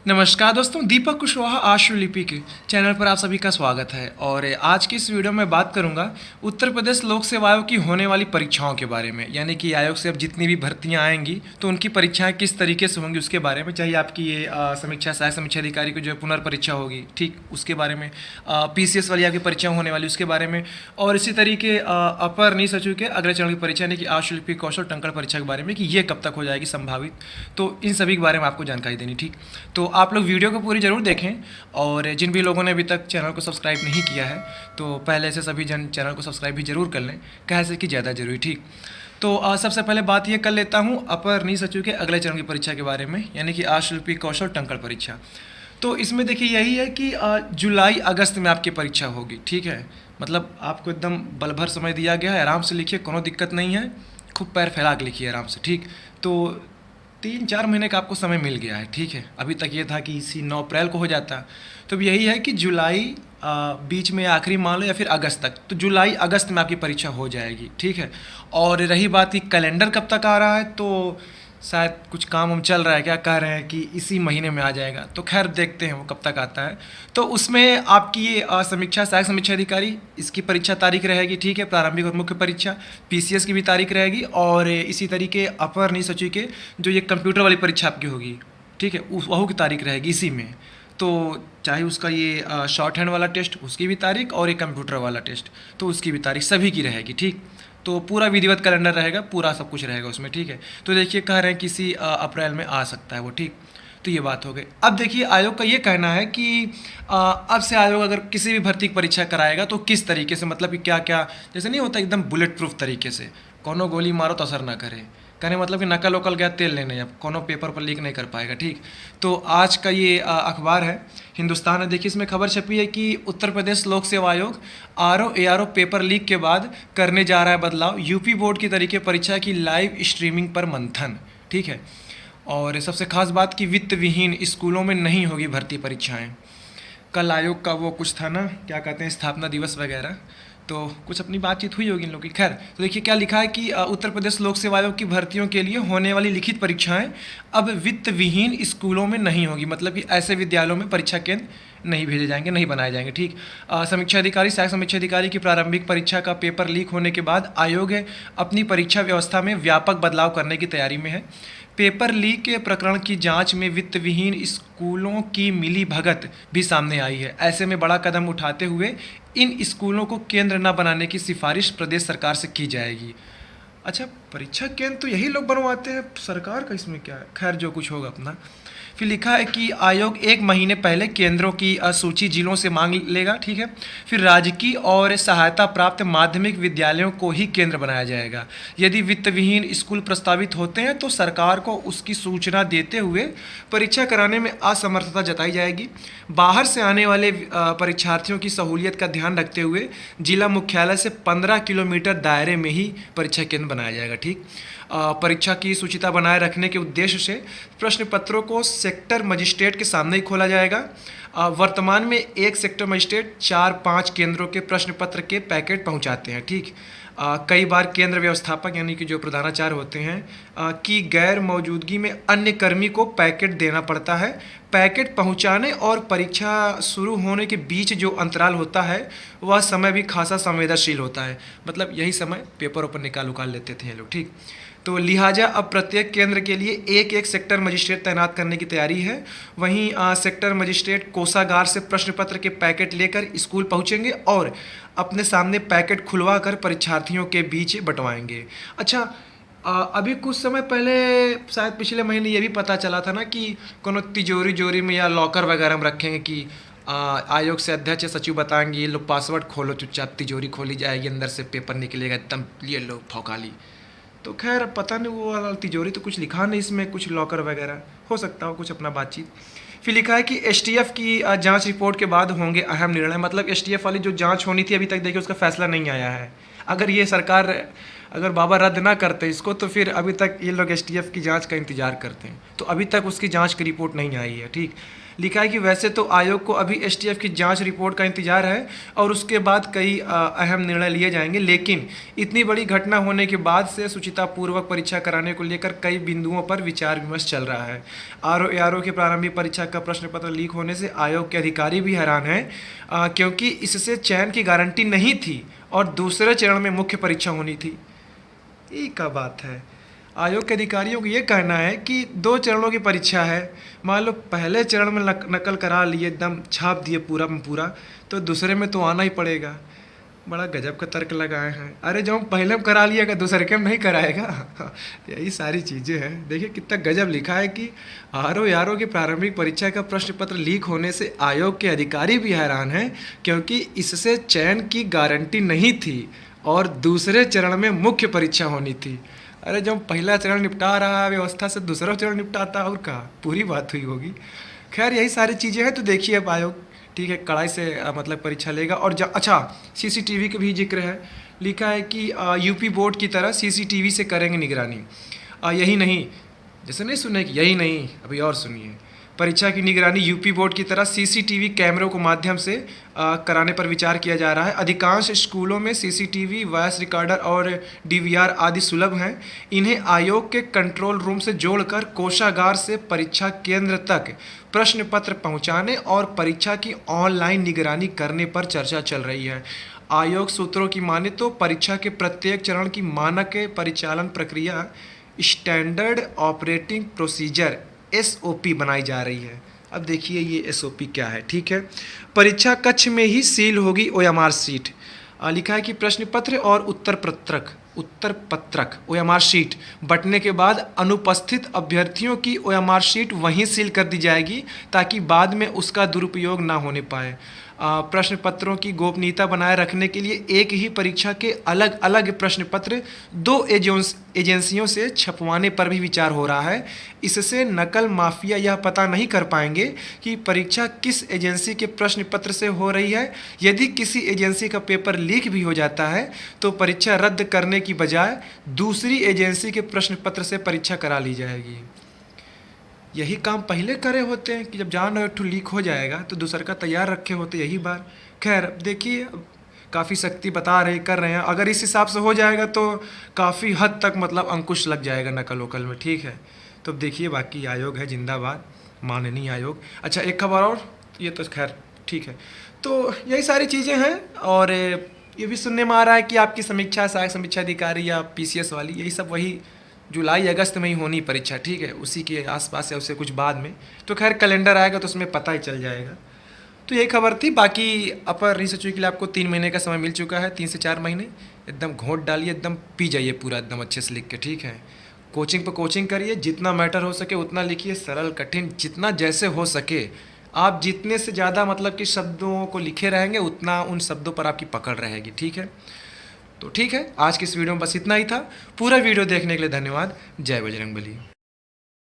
नमस्कार दोस्तों, दीपक कुशवाहा आशुलिपि के चैनल पर आप सभी का स्वागत है। और आज की इस वीडियो में बात करूंगा उत्तर प्रदेश लोक सेवा आयोग की होने वाली परीक्षाओं के बारे में। यानी कि आयोग से अब जितनी भी भर्तियां आएंगी तो उनकी परीक्षाएं किस तरीके से होंगी उसके बारे में। चाहे आपकी ये समीक्षा सहायक समीक्षा अधिकारी की जो पुनर्परीक्षा होगी, ठीक, उसके बारे में, PCS वाली आपकी परीक्षा होने वाली उसके बारे में, और इसी तरीके अपर नी सचिव के अगले चरण की परीक्षा यानी कि आशुलिपि कौशल टंकण परीक्षा के बारे में कि ये कब तक हो जाएगी संभावित। तो इन सभी के बारे में आपको जानकारी देनी, ठीक। तो आप लोग वीडियो को पूरी ज़रूर देखें, और जिन भी लोगों ने अभी तक चैनल को सब्सक्राइब नहीं किया है तो पहले से सभी जन चैनल को सब्सक्राइब भी जरूर कर लें, कैसे कि ज़्यादा जरूरी, ठीक। तो सबसे पहले बात ये कर लेता हूँ अपर नी सचिव के अगले चरण की परीक्षा के बारे में, यानी कि आशुलिपि कौशल टंकण परीक्षा। तो इसमें देखिए यही है कि जुलाई अगस्त में आपकी परीक्षा होगी, ठीक है। मतलब आपको एकदम बल भर समय दिया गया है, आराम से लिखिए, कोनो दिक्कत नहीं है, खूब पैर फैला के लिखिए आराम से, ठीक। तो 3-4 महीने का आपको समय मिल गया है, ठीक है। अभी तक ये था कि इसी 9 अप्रैल को हो जाता, तो यही है कि जुलाई बीच में आखिरी मान लो या फिर अगस्त तक, तो जुलाई अगस्त में आपकी परीक्षा हो जाएगी, ठीक है। और रही बात कि कैलेंडर कब तक आ रहा है, तो शायद कुछ काम हम चल रहा है, क्या कह रहे हैं कि इसी महीने में आ जाएगा, तो खैर देखते हैं वो कब तक आता है। तो उसमें आपकी ये समीक्षा सहायक समीक्षा अधिकारी इसकी परीक्षा तारीख रहेगी, ठीक है। प्रारंभिक और मुख्य परीक्षा PCS की भी तारीख रहेगी, और इसी तरीके अपर नी सचिव के जो ये कंप्यूटर वाली परीक्षा आपकी होगी, ठीक है, उस वहू की तारीख रहेगी इसी में। तो चाहे उसका ये शॉर्ट हैंड वाला टेस्ट उसकी भी तारीख, और ये कंप्यूटर वाला टेस्ट तो उसकी भी तारीख, सभी की रहेगी, ठीक। तो पूरा विधिवत कैलेंडर रहेगा, पूरा सब कुछ रहेगा उसमें, ठीक है। तो देखिए कह रहे हैं किसी अप्रैल में आ सकता है वो, ठीक। तो ये बात हो गई। अब देखिए आयोग का ये कहना है कि अब से आयोग अगर किसी भी भर्ती की परीक्षा कराएगा तो किस तरीके से, मतलब कि क्या क्या, जैसे नहीं होता एकदम बुलेट प्रूफ तरीके से, कोनो गोली मारो तो असर ना करे, कहने मतलब कि नकल वकल गया तेल लेने, अब कोनो पेपर पर लीक नहीं कर पाएगा, ठीक। तो आज का ये अखबार है हिंदुस्तान है, देखिए इसमें खबर छपी है कि उत्तर प्रदेश लोक सेवा आयोग RO-ARO पेपर लीक के बाद करने जा रहा है बदलाव, यूपी बोर्ड की तरीके परीक्षा की लाइव स्ट्रीमिंग पर मंथन, ठीक है। और सबसे खास बात कि वित्त विहीन स्कूलों में नहीं होगी भर्ती परीक्षाएं। कल आयोग का वो कुछ था ना, क्या कहते हैं, स्थापना दिवस वगैरह, तो कुछ अपनी बातचीत हुई होगी इन लोगों की। खैर, तो देखिए क्या लिखा है कि उत्तर प्रदेश लोक सेवा आयोग की भर्तियों के लिए होने वाली लिखित परीक्षाएं अब वित्त विहीन स्कूलों में नहीं होगी, मतलब कि ऐसे विद्यालयों में परीक्षा केंद्र नहीं भेजे जाएंगे, नहीं बनाए जाएंगे, ठीक। समीक्षा अधिकारी सहायक समीक्षा अधिकारी की प्रारंभिक परीक्षा का पेपर लीक होने के बाद आयोग अपनी परीक्षा व्यवस्था में व्यापक बदलाव करने की तैयारी में है। पेपर लीक के प्रकरण की जांच में वित्त विहीन स्कूलों की मिली भगत भी सामने आई है। ऐसे में बड़ा कदम उठाते हुए इन स्कूलों को केंद्र न बनाने की सिफारिश प्रदेश सरकार से की जाएगी। अच्छा, परीक्षा केंद्र तो यही लोग बनवाते हैं, सरकार का इसमें क्या है, खैर जो कुछ होगा अपना। फिर लिखा है कि आयोग 1 महीने पहले केंद्रों की सूची जिलों से मांग लेगा, ठीक है। फिर राजकीय और सहायता प्राप्त माध्यमिक विद्यालयों को ही केंद्र बनाया जाएगा। यदि वित्त विहीन स्कूल प्रस्तावित होते हैं तो सरकार को उसकी सूचना देते हुए परीक्षा कराने में असमर्थता जताई जाएगी। बाहर से आने वाले परीक्षार्थियों की सहूलियत का ध्यान रखते हुए जिला मुख्यालय से 15 किलोमीटर दायरे में ही परीक्षा केंद्र बनाया जाएगा, ठीक। परीक्षा की सूचिता बनाए रखने के उद्देश्य से प्रश्न पत्रों को सेक्टर मजिस्ट्रेट के सामने ही खोला जाएगा। वर्तमान में एक सेक्टर मजिस्ट्रेट 4-5 केंद्रों के प्रश्न पत्र के पैकेट पहुंचाते हैं, ठीक। कई बार केंद्र व्यवस्थापक यानी कि जो प्रधानाचार्य होते हैं की गैर मौजूदगी में अन्य कर्मी को पैकेट देना पड़ता है। पैकेट पहुंचाने और परीक्षा शुरू होने के बीच जो अंतराल होता है वह समय भी खासा संवेदनशील होता है, मतलब यही समय पेपर ऊपर निकाल उकाल लेते थे ये लोग, ठीक। तो लिहाजा अब प्रत्येक केंद्र के लिए एक एक सेक्टर मजिस्ट्रेट तैनात करने की तैयारी है। वहीं सेक्टर मजिस्ट्रेट कोषागार से प्रश्न पत्र के पैकेट लेकर स्कूल पहुंचेंगे और अपने सामने पैकेट खुलवा कर परीक्षार्थियों के बीच बंटवाएंगे। अच्छा, अभी कुछ समय पहले शायद पिछले महीने ये भी पता चला था ना कि कोनो तिजोरी जोरी में या लॉकर वगैरह में रखेंगे कि आयोग से अध्यक्ष सचिव बताएंगे ये लो पासवर्ड खोलो, चुपचाप तिजोरी खोली जाएगी, अंदर से पेपर निकलेगा, एकदम ये लो फौकाली। तो खैर पता नहीं, वो वाला तिजोरी तो कुछ लिखा नहीं इसमें, कुछ लॉकर वगैरह हो सकता हो, कुछ अपना बातचीत। फिर लिखा है कि STF की जांच रिपोर्ट के बाद होंगे अहम निर्णय, मतलब STF वाली जो जांच होनी थी अभी तक देखिए उसका फैसला नहीं आया है। अगर ये सरकार अगर बाबा रद्द ना करते इसको तो फिर अभी तक ये लोग एसटीएफ की जांच का इंतजार करते हैं, तो अभी तक उसकी जांच की रिपोर्ट नहीं आई है। ठीक लिखा है कि वैसे तो आयोग को अभी एसटीएफ की जांच रिपोर्ट का इंतजार है और उसके बाद कई अहम निर्णय लिए जाएंगे, लेकिन इतनी बड़ी घटना होने के बाद से शुचितापूर्वक परीक्षा कराने को लेकर कई बिंदुओं पर विचार विमर्श चल रहा है। आरओ की प्रारंभिक परीक्षा का प्रश्न पत्र लीक होने से आयोग के अधिकारी भी हैरान हैं, क्योंकि इससे चयन की गारंटी नहीं थी और दूसरे चरण में मुख्य परीक्षा होनी थी। ये क्या बात है। आयोग के अधिकारियों को ये कहना है कि 2 चरणों की परीक्षा है, मान लो पहले चरण में नकल करा लिए, एकदम छाप दिए पूरा में पूरा, तो दूसरे में तो आना ही पड़ेगा। बड़ा गजब का तर्क लगाए हैं। अरे जो हम पहले में करा लिएगा दूसरे के में नहीं कराएगा। यही सारी चीज़ें हैं। देखिए कितना गजब लिखा है कि आरओ की प्रारंभिक परीक्षा का प्रश्न पत्र लीक होने से आयोग के अधिकारी भी हैरान हैं, क्योंकि इससे चयन की गारंटी नहीं थी और दूसरे चरण में मुख्य परीक्षा होनी थी। अरे जब पहला चरण निपटा रहा है व्यवस्था से दूसरा चरण निपटाता और कहा पूरी बात हुई होगी। खैर यही सारी चीज़ें हैं, तो देखिए अब आयोग ठीक है कड़ाई से मतलब परीक्षा लेगा। और अच्छा सीसीटीवी का भी जिक्र है, लिखा है कि यूपी बोर्ड की तरह सीसीटीवी से करेंगे निगरानी। यही नहीं, जैसे नहीं सुने कि यही नहीं, अभी और सुनिए, परीक्षा की निगरानी यूपी बोर्ड की तरह सीसीटीवी कैमरों के माध्यम से कराने पर विचार किया जा रहा है। अधिकांश स्कूलों में सीसीटीवी, वॉइस रिकॉर्डर और डीवीआर आदि सुलभ हैं। इन्हें आयोग के कंट्रोल रूम से जोड़कर कोषागार से परीक्षा केंद्र तक प्रश्न पत्र पहुंचाने और परीक्षा की ऑनलाइन निगरानी करने पर चर्चा चल रही है। आयोग सूत्रों की माने तो परीक्षा के प्रत्येक चरण की मानक परिचालन प्रक्रिया स्टैंडर्ड ऑपरेटिंग प्रोसीजर एसओपी बनाई जा रही है। अब देखिए ये एसओपी क्या है। ठीक है, परीक्षा कक्ष में ही सील होगी ओएमआर शीट। लिखा है कि प्रश्न पत्र और उत्तर पत्रक ओएमआर शीट बंटने के बाद अनुपस्थित अभ्यर्थियों की ओएमआर शीट वहीं सील कर दी जाएगी, ताकि बाद में उसका दुरुपयोग ना होने पाए। प्रश्न पत्रों की गोपनीयता बनाए रखने के लिए एक ही परीक्षा के अलग अलग प्रश्न पत्र 2 एजेंसियों से छपवाने पर भी विचार हो रहा है। इससे नकल माफिया यह पता नहीं कर पाएंगे कि परीक्षा किस एजेंसी के प्रश्न पत्र से हो रही है। यदि किसी एजेंसी का पेपर लीक भी हो जाता है तो परीक्षा रद्द करने की बजाय दूसरी एजेंसी के प्रश्न पत्र से परीक्षा करा ली जाएगी। यही काम पहले करे होते हैं कि जब जान रहे ठू लीक हो जाएगा तो दूसर का तैयार रखे होते यही बार। खैर देखिए काफ़ी सख्ती बता रहे कर रहे हैं, अगर इस हिसाब से हो जाएगा तो काफ़ी हद तक मतलब अंकुश लग जाएगा नकल वकल में। ठीक है, तो अब देखिए बाकी आयोग है जिंदाबाद, माननीय आयोग। अच्छा एक खबर और, ये तो खैर ठीक है, तो यही सारी चीज़ें हैं। और ये भी सुनने में आ रहा है कि आपकी समीक्षा सहायक समीक्षा अधिकारी या पीसीएस वाली, यही सब वही जुलाई अगस्त में ही होनी परीक्षा। ठीक है, उसी के आसपास या उससे कुछ बाद में, तो खैर कैलेंडर आएगा तो उसमें पता ही चल जाएगा। तो यही खबर थी। बाकी अपर रिसर्च के लिए आपको 3 महीने का समय मिल चुका है, 3 से 4 महीने। एकदम घोंट डालिए, एकदम पी जाइए पूरा एकदम अच्छे से लिख के। ठीक है, कोचिंग पर कोचिंग करिए, जितना मैटर हो सके उतना लिखिए, सरल कठिन जितना जैसे हो सके। आप जितने से ज़्यादा मतलब कि शब्दों को लिखे रहेंगे उतना उन शब्दों पर आपकी पकड़ रहेगी। ठीक है, तो ठीक है, आज की इस वीडियो में बस इतना ही था। पूरा वीडियो देखने के लिए धन्यवाद। जय बजरंगबली।